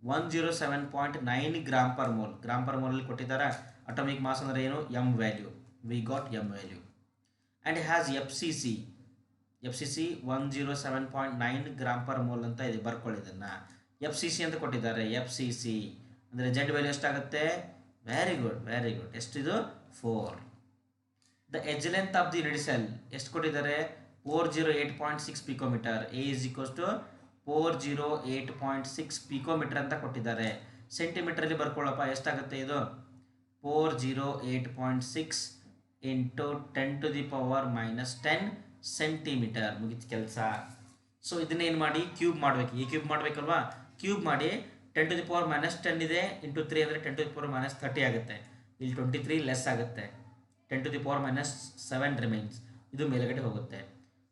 107.9 gram per mole. Gram per ಮೋಲಲ್ಲಿ ಕೊಟ್ಟಿದ್ದಾರೆ. ಅಟೋಮಿಕ್ ಮಾಸ್ ಅಂದರೆ ಏನು? M value. We got M value. And has F C C 107.9 gram per mole ಅಂತ ಇದೆ. ಬರ್ಕೊಳ್ಳಿ ಇದನ್ನು. ಎಫ್ ಸಿ ಸಿ ಅಂತ ಕೊಟ್ಟಿದ್ದಾರೆ. ಎಫ್ ಸಿ ಸಿ ಅಂದರೆ ಜೆಡ್ ವ್ಯಾಲ್ಯೂ ಎಷ್ಟಾಗುತ್ತೆ? Very good, very good. ಎಷ್ಟಿದು? 4. The edge length of the unit cell ಎಷ್ಟು ಕೊಟ್ಟಿದ್ದಾರೆ? 408.6 picometre. A is equals to 408.6 picometre ಅಂತ ಕೊಟ್ಟಿದ್ದಾರೆ. ಸೆಂಟಿಮೀಟ್ರಲ್ಲಿ ಬರ್ಕೊಳ್ಳಪ್ಪ. ಎಷ್ಟಾಗುತ್ತೆ ಇದು? 408.6 ಇಂಟು 10⁻⁻10 ಸೆಂಟಿಮೀಟರ್. ಮುಗಿತು ಕೆಲಸ. ಸೊ ಇದನ್ನೇನು ಮಾಡಿ ಕ್ಯೂಬ್ ಮಾಡಬೇಕು. ಈ ಕ್ಯೂಬ್ ಮಾಡಬೇಕಲ್ವಾ? ಕ್ಯೂಬ್ ಮಾಡಿ 10⁻⁻10 ಇದೆ ಇಂಟು 3 ಅಂದರೆ 10⁻⁻30 ಆಗುತ್ತೆ. ಇಲ್ಲಿ 23 ಲೆಸ್ ಆಗುತ್ತೆ. 10⁻⁻7 ರಿಮೈನ್ಸ್. ಇದು ಮೇಲ್ಗಡೆ ಹೋಗುತ್ತೆ.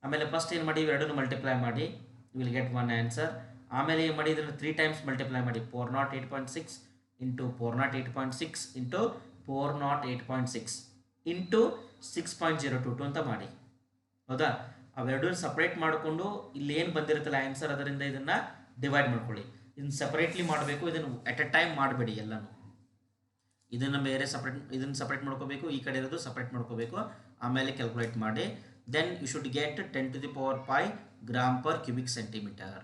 ಆಮೇಲೆ ಫಸ್ಟ್ ಏನು ಮಾಡಿ, ಇವೆರಡನ್ನು ಮಲ್ಟಿಪ್ಲೈ ಮಾಡಿ, you will get one answer. ಆಮೇಲೆ ಏನು ಮಾಡಿ, ಇದನ್ನು 3 ಟೈಮ್ಸ್ ಮಲ್ಟಿಪ್ಲೈ ಮಾಡಿ. 408.6 ಇಂಟು 408.6 ಇಂಟು 408.6 ಇಂಟು 6.022 ಅಂತ ಮಾಡಿ. ಹೌದಾ? ಅವೆರಡನ್ನು ಸಪ್ರೇಟ್ ಮಾಡಿಕೊಂಡು ಇಲ್ಲಿ ಏನು ಬಂದಿರುತ್ತಲ್ಲ ಆನ್ಸರ್, ಅದರಿಂದ ಇದನ್ನು ಡಿವೈಡ್ ಮಾಡ್ಕೊಳ್ಳಿ. ಇದನ್ನು ಸಪ್ರೇಟ್ಲಿ ಮಾಡಬೇಕು. ಇದನ್ನು ಎಟ್ ಎ ಟೈಮ್ ಮಾಡಬೇಡಿ ಎಲ್ಲನೂ. ಇದನ್ನು ಬೇರೆ ಇದನ್ನು ಸಪ್ರೇಟ್ ಮಾಡ್ಕೋಬೇಕು. ಈ ಕಡೆ ಇರೋದು ಸಪ್ರೇಟ್ ಮಾಡ್ಕೋಬೇಕು. ಆಮೇಲೆ ಕ್ಯಾಲ್ಕುಲೇಟ್ ಮಾಡಿ. Then you should get 10⁵ gram per cubic centimetre.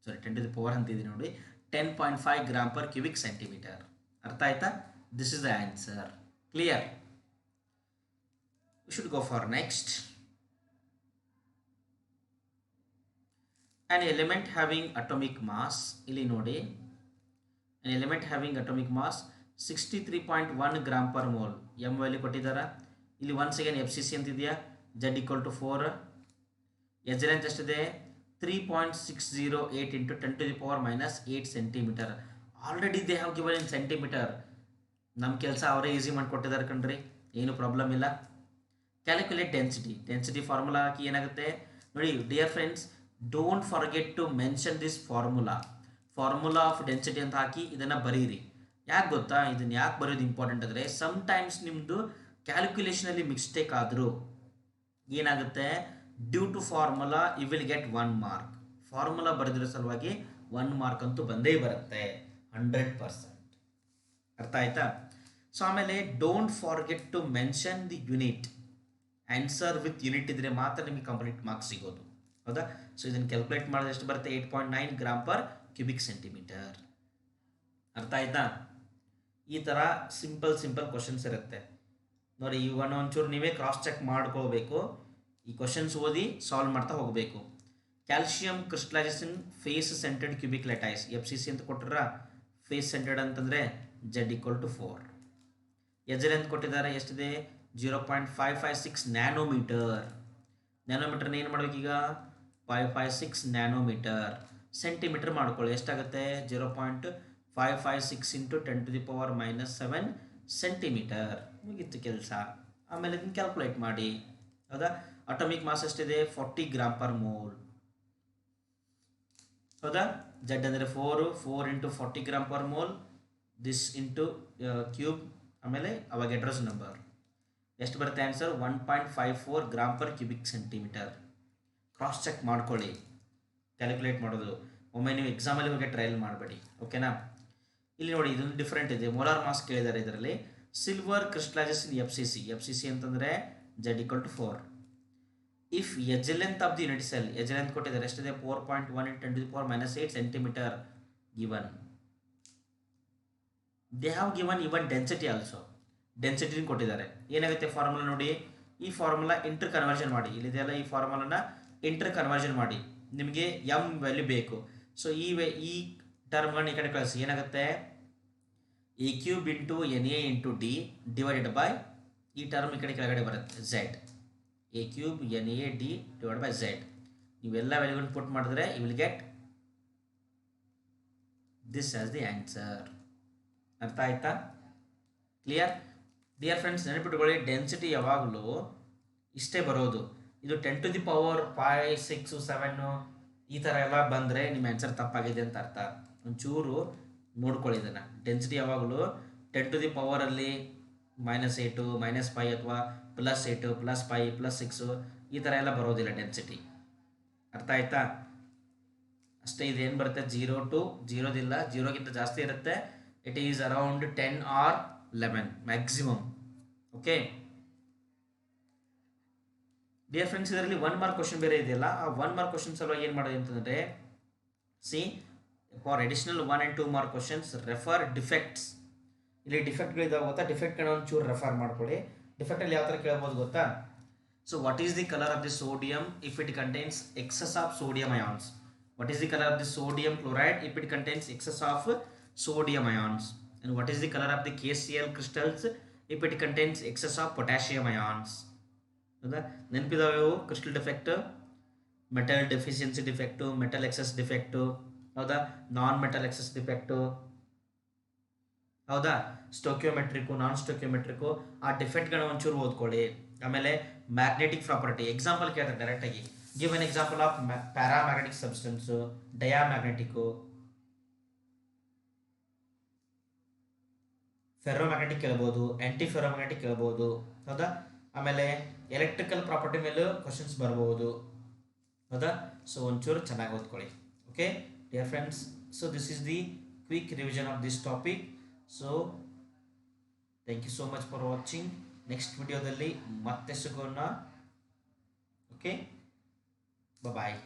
Sorry, 10⁻⁴ ಅಂತಿದ್ದೀನಿ ನೋಡಿ. 10.5 ಗ್ರಾಮ್ ಪರ್ ಕ್ಯೂಬಿಕ್ ಸೆಂಟಿಮೀಟರ್. ಅರ್ಥ ಆಯ್ತಾ? This is the answer. Clear? You should go for next. an element having atomic mass, ಇಲ್ಲಿ ನೋಡಿ, an element having atomic mass 63.1 gram per mole. M value ಕೊಟ್ಟಿದ್ದಾರೆ. ಇಲ್ಲಿ once again F C C ಅಂತಿದೆಯಾ? Z equal to 4. Edge length ಎಷ್ಟಿದೆ? 3.608 into 10⁻⁻8 centimetre. Already they have given in centimetre. ನಮ್ಮ ಕೆಲಸ ಅವರೇ easy ಮಾಡಿಕೊಟ್ಟಿದ್ದಾರೆ ಕಣ್ರಿ, ಏನು ಪ್ರಾಬ್ಲಮ್ ಇಲ್ಲ. Calculate density. ಡೆನ್ಸಿಟಿ ಫಾರ್ಮುಲಾ ಹಾಕಿ ಏನಾಗುತ್ತೆ ನೋಡಿ. Dear friends, don't forget to mention this formula. Formula of density ಅಂತ ಹಾಕಿ ಇದನ್ನು ಬರೀರಿ. ಯಾಕೆ ಗೊತ್ತಾ? ಇದನ್ನು ಯಾಕೆ ಬರೋದು ಇಂಪಾರ್ಟೆಂಟ್ ಅಂದರೆ, ಸಮ್ಟೈಮ್ಸ್ ನಿಮ್ಮದು ಕ್ಯಾಲ್ಕುಲೇಷನಲ್ಲಿ ಮಿಸ್ಟೇಕ್ ಆದರೂ ಏನಾಗುತ್ತೆ, due to formula you will get 1 mark. Formula ಬರೆದಿರೋ ಸಲುವಾಗಿ 1 ಮಾರ್ಕ್ ಅಂತೂ ಬಂದೇ ಬರುತ್ತೆ 100%. ಅರ್ಥ ಆಯ್ತಾ? ಸೊ ಆಮೇಲೆ don't forget to mention the unit. Answer with unit ಇದ್ರೆ ಮಾತ್ರ ನಿಮಗೆ ಕಂಪ್ಲೀಟ್ ಮಾರ್ಕ್ಸ್ ಸಿಗೋದು. ಹೌದಾ? ಸೊ ಇದನ್ನು ಕ್ಯಾಲ್ಕುಲೇಟ್ ಮಾಡಿದ್ರೆ ಎಷ್ಟು ಬರುತ್ತೆ? 8.9 ಗ್ರಾಮ್ ಪರ್ ಕ್ಯೂಬಿಕ್ ಸೆಂಟಿಮೀಟರ್. ಅರ್ಥ ಆಯ್ತಾ? ಈ ಥರ ಸಿಂಪಲ್ ಕ್ವಶನ್ಸ್ ಇರುತ್ತೆ ನೋಡಿ. ಇವನ್ನು ಒಂಚೂರು ನೀವೇ ಕ್ರಾಸ್ ಚೆಕ್ ಮಾಡ್ಕೋಬೇಕು. ಈ ಕ್ವಶನ್ಸ್ ಓದಿ ಸಾಲ್ವ್ ಮಾಡ್ತಾ ಹೋಗಬೇಕು. Calcium crystallisation face centred cubic lattice. F C C ಅಂತ ಕೊಟ್ಟಿರ. ಫೇಸ್ ಸೆಂಟರ್ಡ್ ಅಂತಂದರೆ Z equal to 4. Edge length ಕೊಟ್ಟಿದ್ದಾರೆ. ಎಷ್ಟಿದೆ? 0.556 ನ್ಯಾನೋಮೀಟರ್. ನ್ಯಾನೋಮೀಟರ್ನ ಏನು ಮಾಡಬೇಕೀಗ? 556 ನ್ಯಾನೋಮೀಟರ್. ಸೆಂಟಿಮೀಟರ್ ಮಾಡ್ಕೊಳ್ಳಿ. ಎಷ್ಟಾಗುತ್ತೆ? 0.556 ಇಂಟು 10⁻⁻7 ಸೆಂಟಿಮೀಟರ್. ಮುಗಿತು ಕೆಲಸ. ಆಮೇಲೆ ಇದನ್ನು ಕ್ಯಾಲ್ಕುಲೇಟ್ ಮಾಡಿ. ಹೌದಾ? ಅಟೋಮಿಕ್ ಮಾಸ್ ಎಷ್ಟಿದೆ? 40 ಗ್ರಾಮ್ ಪರ್ ಮೋಲ್. ಹೌದಾ? ಜೆಡ್ ಅಂದರೆ 4 into 40 gram per mole. This into cube. ಆಮೇಲೆ ಅವಗೆಡ್ರೋಸ್ ನಂಬರ್ ಎಷ್ಟು ಬರುತ್ತೆ answer? 1.54 gram per cubic centimeter. Cross check ಮಾಡ್ಕೊಳ್ಳಿ ಕ್ಯಾಲ್ಕುಲೇಟ್ ಮಾಡೋದು. ಒಮ್ಮೆ ನೀವು ಎಕ್ಸಾಮಲ್ಲಿ ಹೋಗಿ ಟ್ರಯಲ್ ಮಾಡಬೇಡಿ. ಓಕೆನಾ? ಇಲ್ಲಿ ನೋಡಿ, ಇದೊಂದು ಡಿಫ್ರೆಂಟ್ ಇದೆ. ಮೋಲಾರ್ ಮಾಸ್ ಕೇಳಿದ್ದಾರೆ ಇದರಲ್ಲಿ. Silver crystallisation F C C. F C C ಅಂತಂದರೆ Z equal to 4. If edge length of the unit cell, edge length ಕೊಟ್ಟಿದ್ದಾರೆ ಎಷ್ಟಿದೆ 4.1 × 10⁻⁸ centimetre given. They have given even density also, density ಕೊಟ್ಟಿದ್ದಾರೆ. ಏನಾಗುತ್ತೆ formula ನೋಡಿ, ಈ formula inter conversion ಮಾಡಿ, ಇಲ್ಲಿದೆಯಲ್ಲ ಈ ಫಾರ್ಮುಲಾನ inter conversion ಮಾಡಿ, ನಿಮಗೆ ಎಮ್ ವ್ಯಾಲ್ಯೂ ಬೇಕು. ಸೊ ಈ ಟರ್ಮ್ಗಳನ್ನ ಈ ಕಡೆ ಕಳಿಸಿ, ಏನಾಗುತ್ತೆ a cube into N A into D divided by ಈ ಟರ್ಮ್ ಈ ಕಡೆ ಕೆಳಗಡೆ ಬರುತ್ತೆ Z, a cube N A D divide by Z. ನೀವೆಲ್ಲ ವ್ಯಾಲ್ಯೂಗಳನ್ನು ಪುಟ್ ಮಾಡಿದ್ರೆ you will get this as the answer. ಅರ್ಥ ಆಯ್ತಾ? ಕ್ಲಿಯರ್? ಡಿಯರ್ ಫ್ರೆಂಡ್ಸ್, ನೆನಪಿಟ್ಕೊಳ್ಳಿ, ಡೆನ್ಸಿಟಿ ಯಾವಾಗಲೂ ಇಷ್ಟೇ ಬರೋದು. ಇದು 10⁵, 6, 7 ಈ ಥರ ಎಲ್ಲ ಬಂದರೆ ನಿಮ್ಮ ಆನ್ಸರ್ ತಪ್ಪಾಗಿದೆ ಅಂತ ಅರ್ಥ. ಒಂಚೂರು ನೋಡ್ಕೊಳ್ಳಿ ಇದನ್ನು. ಡೆನ್ಸಿಟಿ ಯಾವಾಗಲೂ 10⁻ಅಲ್ಲಿ -8, -5 ಅಥವಾ +8, +5, +6 ಈ ಥರ ಎಲ್ಲ ಬರೋದಿಲ್ಲ ಡೆನ್ಸಿಟಿ. ಅರ್ಥ ಆಯ್ತಾ? ಅಷ್ಟೇ. ಇದೇನು ಬರುತ್ತೆ 0 to 0 ಇಲ್ಲ, 0ಗಿಂತ ಜಾಸ್ತಿ ಇರುತ್ತೆ. It is around 10 or 11 maximum. Okay dear friends, ಇದರಲ್ಲಿ 1 ಮಾರ್ಕ್ ಕ್ವಶನ್ ಬೇರೆ ಇದೆಯಲ್ಲ, ಆ 1 ಮಾರ್ಕ್ ಕ್ವಶನ್ ಸಲುವಾಗಿ ಏನು ಮಾಡೋದು ಅಂತಂದರೆ, C for additional 1 and 2 mark questions refer defects. ಇಲ್ಲಿ ಡಿಫೆಕ್ಟ್ಗಳಿದಾವೆ ಗೊತ್ತಾ, ಡಿಫೆಕ್ಟ್ಗಳನ್ನ ಒಂಚೂರು ರೆಫರ್ ಮಾಡ್ಕೊಳ್ಳಿ. ಡಿಫೆಕ್ಟಲ್ಲಿ ಯಾವ ಥರ ಕೇಳ್ಬೋದು ಗೊತ್ತಾ? So what is the colour of the sodium if it contains excess of sodium ions? What is the color of the sodium chloride if it contains excess of sodium ions? And what is the color of the KCl crystals if it contains excess of potassium ions? ಹೌದಾ? ನೆನಪಿದಾವೆ crystal defect, metal deficiency defect, metal excess defect, ಹೌದಾ, non metal excess defect, ಹೌದಾ, ಸ್ಟೋಕ್ಯೋಮೆಟ್ರಿಕು, ನಾನ್ ಸ್ಟೋಕ್ಯೋಮೆಟ್ರಿಕು. ಆ ಡಿಫೆಕ್ಟ್ಗಳನ್ನ ಒಂಚೂರು ಓದ್ಕೊಳ್ಳಿ. ಆಮೇಲೆ magnetic property example ಕೇಳ್ತಾರೆ ಡೈರೆಕ್ಟಾಗಿ. Give an example of paramagnetic substance, diamagnetic, ferromagnetic ಕೇಳ್ಬೋದು, ಆ್ಯಂಟಿ ಫೆರೋಮ್ಯಾಗ್ನೆಟಿಕ್ ಕೇಳ್ಬೋದು, ಹೌದಾ. ಆಮೇಲೆ ಎಲೆಕ್ಟ್ರಿಕಲ್ ಪ್ರಾಪರ್ಟಿ ಮೇಲೂ ಕ್ವಶನ್ಸ್ ಬರ್ಬೋದು, ಹೌದಾ. ಸೊ ಒಂಚೂರು ಚೆನ್ನಾಗಿ ಓದ್ಕೊಳ್ಳಿ. Okay dear friends, so this is the quick revision of this topic. So thank you so much for watching. Next ವಿಡಿಯೋದಲ್ಲಿ ಮತ್ತೆ ಸಿಗೋಣ. ಓಕೆ, ಬಾಯ್.